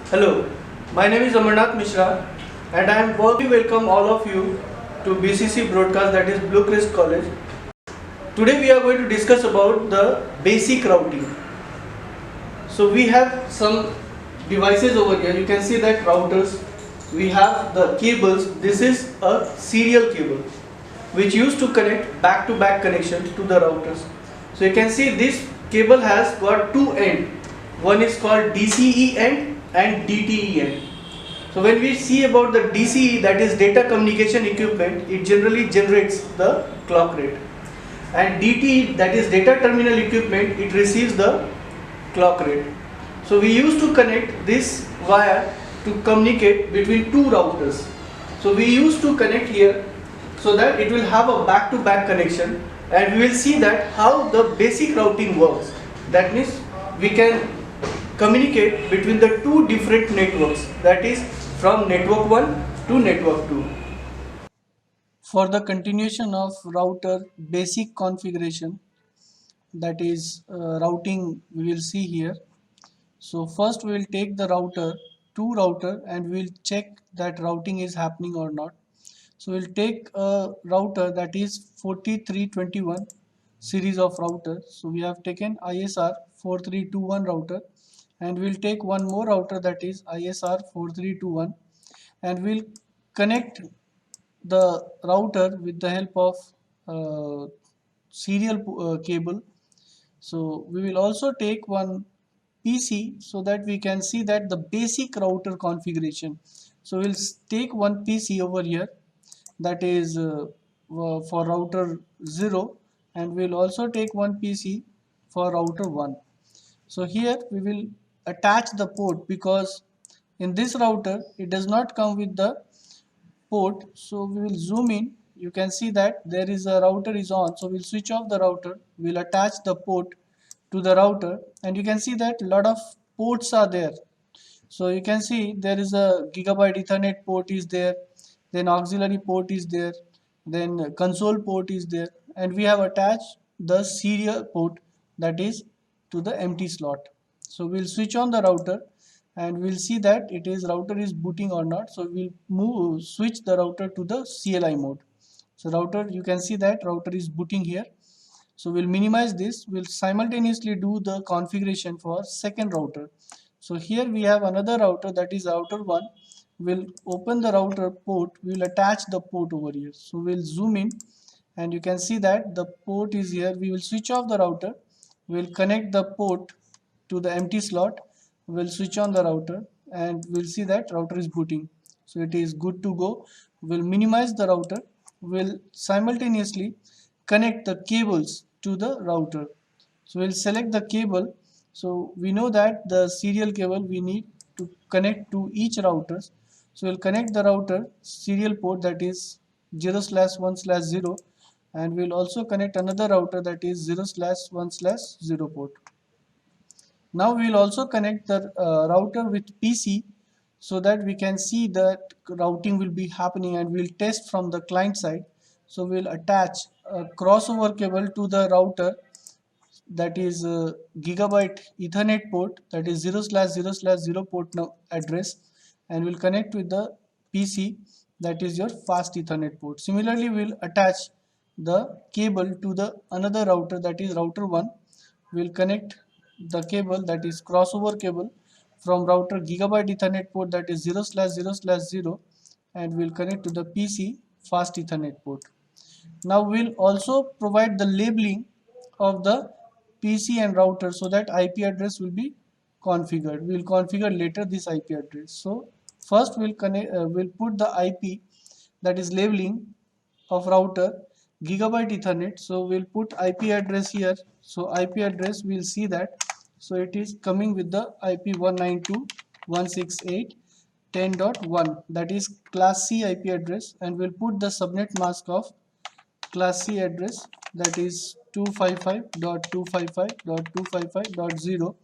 Hello, my name is Amarnath Mishra and I am warmly welcome all of you to BCC broadcast, that is Blue Crest College. Today we are going to discuss about the basic routing. So we have some devices over here. You can see that routers. We have the cables. This is a serial cable which used to connect back-to-back connection to the routers. So you can see this cable has got two ends. One is called DCE end and DTE end. So when we see about the DCE, that is data communication equipment, it generally generates the clock rate, and DTE, that is data terminal equipment, it receives the clock rate. So we used to connect this wire to communicate between two routers. So we used to connect here so that it will have a back-to-back connection, and we will see that how the basic routing works. That means we can communicate between the two different networks, that is from network 1 to network 2. For the continuation of router basic configuration, that is routing, we will see here. So first we will take the router and we will check that routing is happening or not. So we'll take a router that is 4321 series of router. So we have taken ISR 4321 router, and we'll take one more router that is ISR 4321, and we'll connect the router with the help of serial cable. So we will also take one PC so that we can see that the basic router configuration. So we'll take one PC over here, that is for router 0, and we'll also take one PC for router 1. So here we will attach the port, because in this router it does not come with the port. So we will zoom in. You can see that there is a router is on, so we'll switch off the router, we'll attach the port to the router, and you can see that a lot of ports are there. So you can see there is a gigabyte ethernet port is there, then auxiliary port is there, then console port is there, and we have attached the serial port, that is to the empty slot. So we'll switch on the router and we'll see that it is router is booting or not. So we'll switch the router to the CLI mode. So router, you can see that router is booting here. So we'll minimize this. We'll simultaneously do the configuration for second router. So here we have another router, that is router 1. We'll open the router port. We'll attach the port over here. So we'll zoom in and you can see that the port is here. We will switch off the router. We'll connect the port to the empty slot. We'll switch on the router and we'll see that router is booting. So it is good to go. We'll minimize the router. We'll simultaneously connect the cables to the router. So we'll select the cable. So we know that the serial cable we need to connect to each routers. So we'll connect the router serial port, that is 0/1/0, and we'll also connect another router, that is 0/1/0 port. Now we will also connect the router with PC so that we can see that routing will be happening, and we'll test from the client side. So we'll attach a crossover cable to the router, that is gigabyte ethernet port, that is 0/0/0 port address, and we'll connect with the PC, that is your fast ethernet port. Similarly, we'll attach the cable to the another router, that is router 1. We'll connect the cable, that is crossover cable, from router gigabyte ethernet port, that is 0/0/0, and we'll connect to the PC fast ethernet port. Now we'll also provide the labeling of the PC and router so that IP address will be configured. We'll configure later this IP address. So first we'll put the IP, that is labeling of router gigabyte ethernet. So we'll put IP address here. So IP address, we'll see that. So it is coming with the IP 192.168.10.1, that is class C IP address, and we'll put the subnet mask of class C address, that is 255.255.255.0.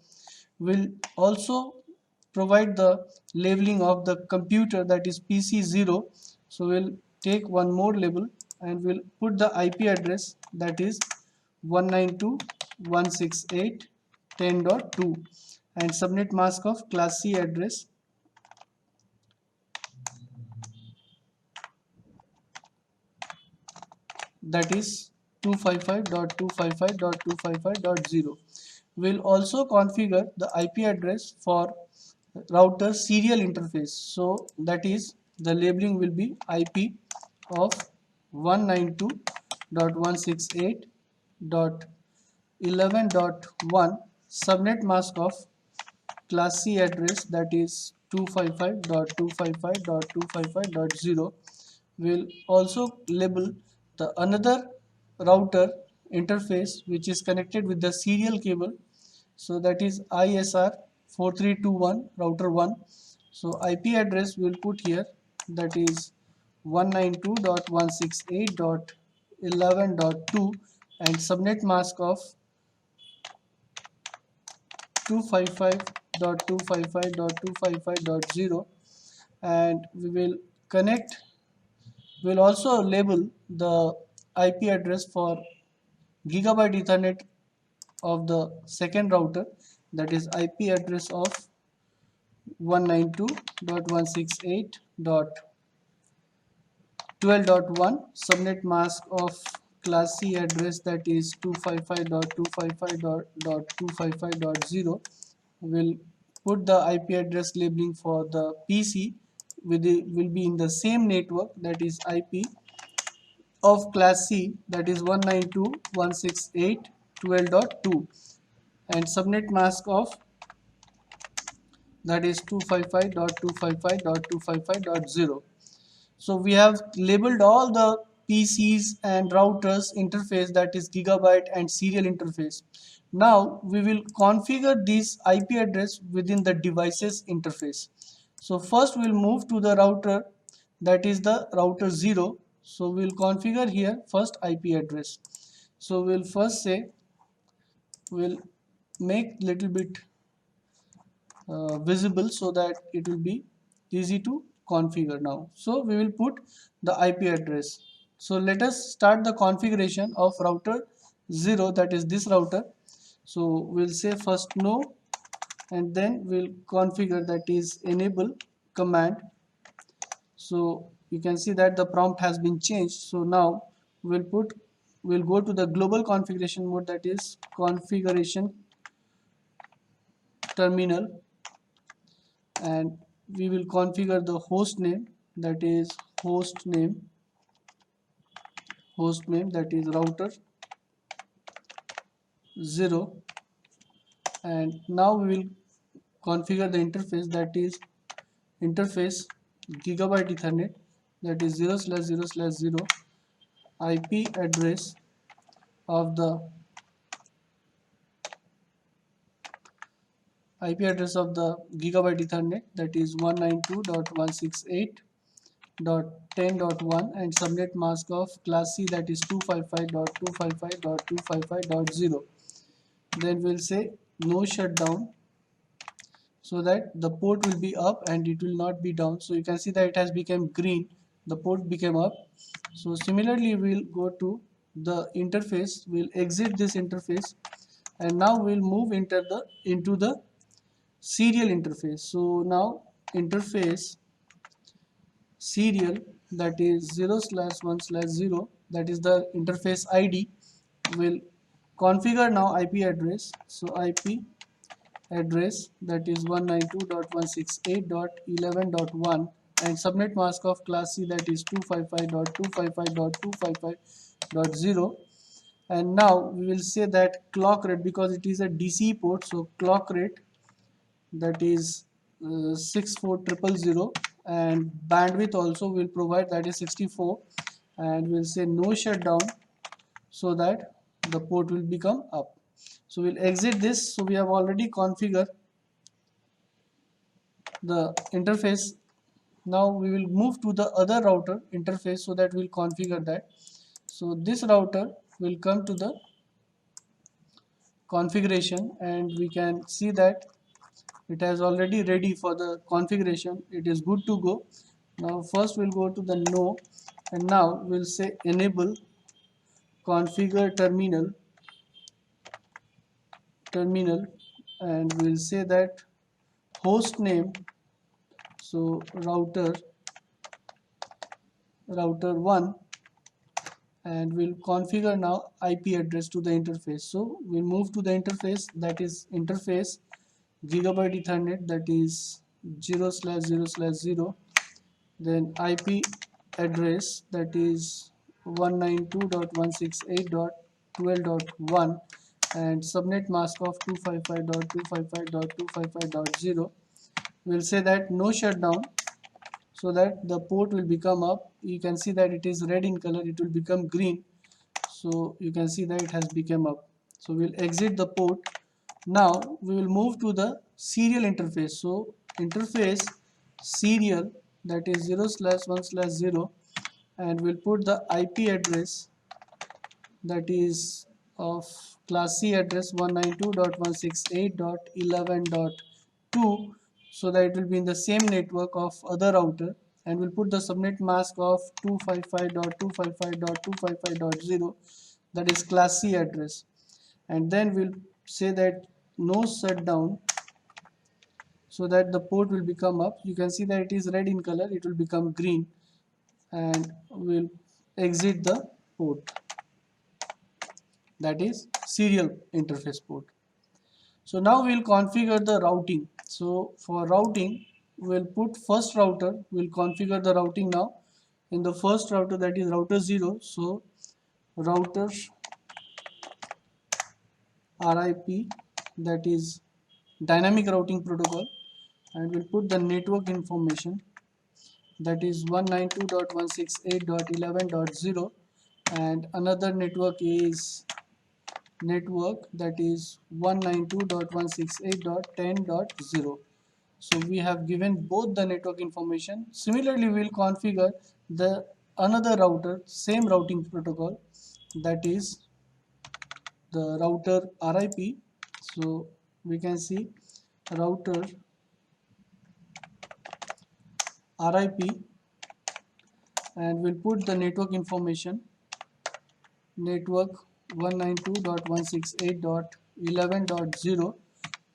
Will also provide the labeling of the computer, that is PC0. So we'll take one more label and we'll put the IP address, that is 192.168.10.2, and subnet mask of class C address, that is 255.255.255.0. We'll also configure the IP address for router serial interface. So that is, the labeling will be IP of 192.168.11.1, subnet mask of class C address, that is 255.255.255.0. Will also label the another router interface which is connected with the serial cable, so that is ISR 4321 router 1. So IP address we will put here, that is 192.168.11.2, and subnet mask of 255.255.255.0. And we will connect, we'll also label the IP address for gigabyte ethernet of the second router, that is IP address of 192.168.12.1, subnet mask of class C address, that is 255.255.255.0. Will put the IP address labeling for the PC with will be in the same network, that is IP of class C, that is 192.168.12.2, and subnet mask of, that is 255.255.255.0. So we have labeled all the PCs and routers interface, that is gigabyte and serial interface. Now we will configure this IP address within the devices interface. So first we'll move to the router, that is the router 0. So we'll configure here first IP address. So we'll first say, we'll make little bit visible so that it will be easy to configure now. So we will put the IP address. So let us start the configuration of router 0, that is this router. So we'll say first no, and then we'll configure, that is enable command. So you can see that the prompt has been changed. So now we'll go to the global configuration mode, that is configuration terminal, and we will configure the host name, that is host name, that is router 0. And now we will configure the interface, that is interface gigabyte ethernet, that is 0/0/0. IP address of the gigabyte ethernet, that is 192.168.10.1, and subnet mask of class C, that is 255.255.255.0. Then we'll say no shutdown, so that the port will be up and it will not be down. So you can see that it has become green, the port became up. So similarly we'll go to the interface, we'll exit this interface, and now we'll move into the serial interface. So now interface serial, that is 0/1/0, that is the interface ID. Will configure now IP address. So IP address, that is 192.168.11.1, and subnet mask of class C, that is 255.255.255.0. And now we will say that clock rate, because it is a DC port, so clock rate, that is 64000, and bandwidth also will provide, that is 64, and we'll say no shutdown, so that the port will become up. So we'll exit this. So we have already configured the interface. Now we will move to the other router interface, so that we'll configure that. So this router will come to the configuration, and we can see that it has already ready for the configuration. It is good to go. Now first we'll go to the no, and now we'll say enable configure terminal, and we'll say that host name, so router 1, and we'll configure now IP address to the interface. So we'll move to the interface, that is interface Gigabyte Ethernet, that is 0/0/0, then IP address, that is 192.168.12.1, and subnet mask of 255.255.255.0. We'll say that no shutdown, so that the port will become up. You can see that it is red in color, it will become green, so you can see that it has become up. So we'll exit the port. Now we will move to the serial interface. So interface serial, that is 0/1/0, and we'll put the IP address, that is of class C address 192.168.11.2, so that it will be in the same network of other router, and we'll put the subnet mask of 255.255.255.0, that is class C address, and then we'll say that no shutdown, so that the port will become up. You can see that it is red in color, it will become green, and we'll exit the port, that is serial interface port. So now we'll configure the routing. So for routing, we'll put first router, we'll configure the routing now. In the first router, that is router 0, so router RIP, that is dynamic routing protocol, and we'll put the network information, that is 192.168.11.0, and another network is network, that is 192.168.10.0. So we have given both the network information. Similarly, we will configure the another router, same routing protocol, that is the router RIP. So we can see router RIP, and we'll put the network information, network 192.168.11.0,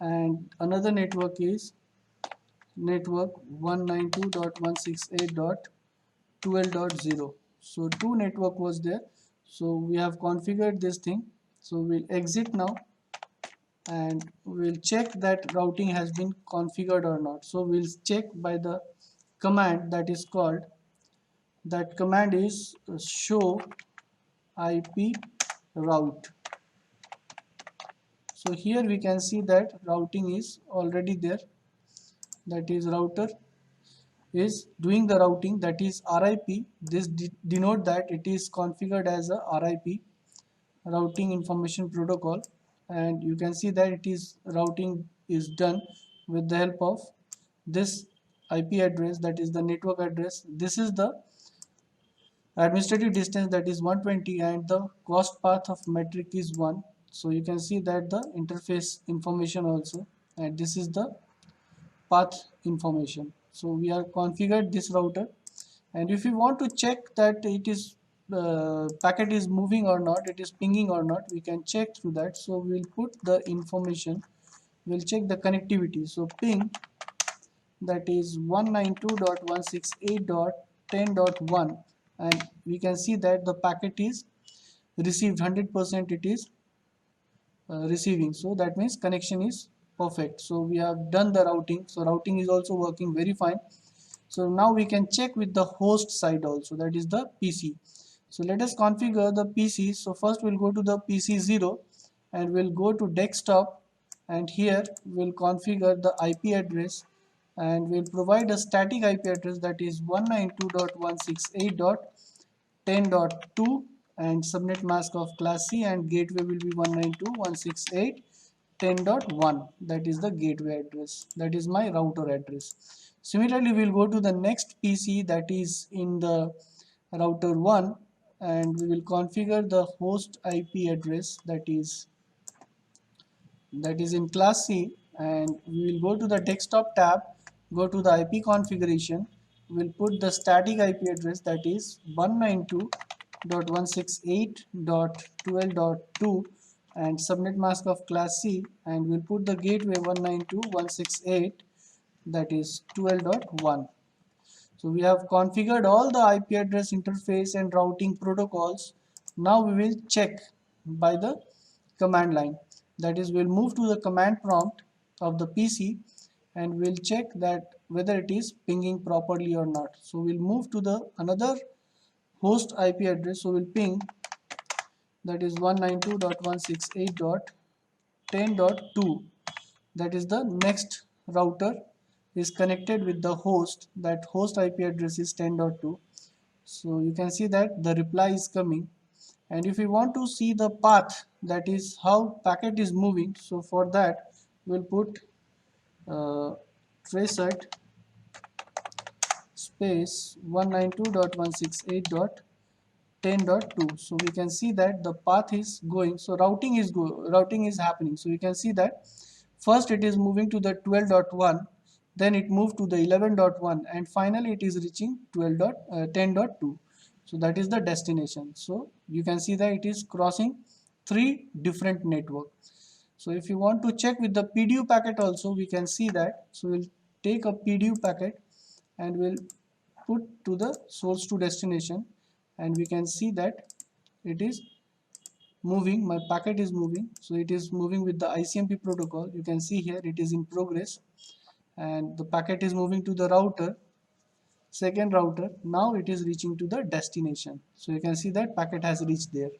and another network is network 192.168.12.0. So two network was there. So we have configured this thing. So we'll exit now, and we'll check that routing has been configured or not. So we'll check by the command that is called, that command is show IP route. So here we can see that routing is already there, that is router is doing the routing, that is RIP. This denote that it is configured as a RIP, routing information protocol, and you can see that it is routing is done with the help of this IP address, that is the network address. This is the administrative distance, that is 120, and the cost path of metric is 1. So you can see that the interface information also, and this is the path information. So we are configured this router, and if you want to check that it is packet is moving or not, it is pinging or not, we can check through that. So we'll put the information, we'll check the connectivity. So ping, that is 192.168.10.1, and we can see that the packet is received 100%, it is receiving, so that means connection is perfect. So we have done the routing, so routing is also working very fine. So now we can check with the host side also, that is the PC. So let us configure the PC. So first we'll go to the PC 0, and we'll go to desktop, and here we'll configure the IP address, and we'll provide a static IP address, that is 192.168.10.2, and subnet mask of class C, and gateway will be 192.168.10.1, that is the gateway address, that is my router address. Similarly, we'll go to the next PC, that is in the router 1, and we will configure the host IP address, that is in class C, and we will go to the desktop tab, go to the IP configuration, we'll put the static IP address, that is 192.168.12.2, and subnet mask of class C, and we'll put the gateway 192.168, that is 12.1. So we have configured all the IP address interface and routing protocols Now we will check by the command line. That is, we'll move to the command prompt of the PC and we'll check that whether it is pinging properly or not. So we'll move to the another host IP address. So we'll ping, that is 192.168.10.2. that is the next router is connected with the host. That host IP address is 10.2. so you can see that the reply is coming. And if we want to see the path, that is how packet is moving, so for that we'll put traceroute space 192.168.10.2. so we can see that the path is going, so routing is happening. So you can see that first it is moving to the 12.1, then it moved to the 11.1, and finally it is reaching 10.2. so that is the destination. So you can see that it is crossing 3 different networks. So if you want to check with the PDU packet also, we can see that. So we'll take a PDU packet and we'll put to the source to destination, and we can see that it is moving, my packet is moving. So it is moving with the ICMP protocol. You can see here it is in progress, and the packet is moving to the router, second router. Now it is reaching to the destination. So you can see that packet has reached there.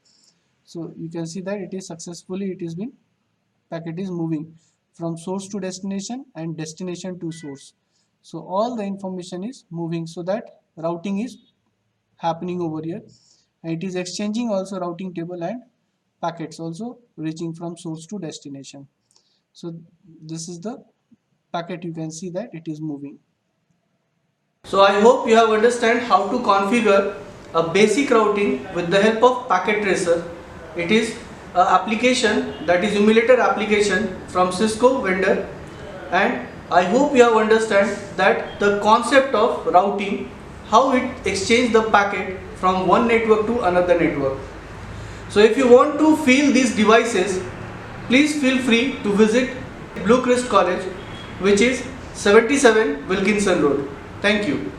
So you can see that it is successfully, it is been, packet is moving from source to destination and destination to source. So all the information is moving, so that routing is happening over here, and it is exchanging also routing table and packets also reaching from source to destination. So this is the packet, you can see that it is moving. So I hope you have understand how to configure a basic routing with the help of Packet Tracer. It is an application, that is emulator application from Cisco vendor, and I hope you have understand that the concept of routing, how it exchange the packet from one network to another network. So if you want to feel these devices, please feel free to visit Blue Crest College, which is 77 Wilkinson Road. Thank you.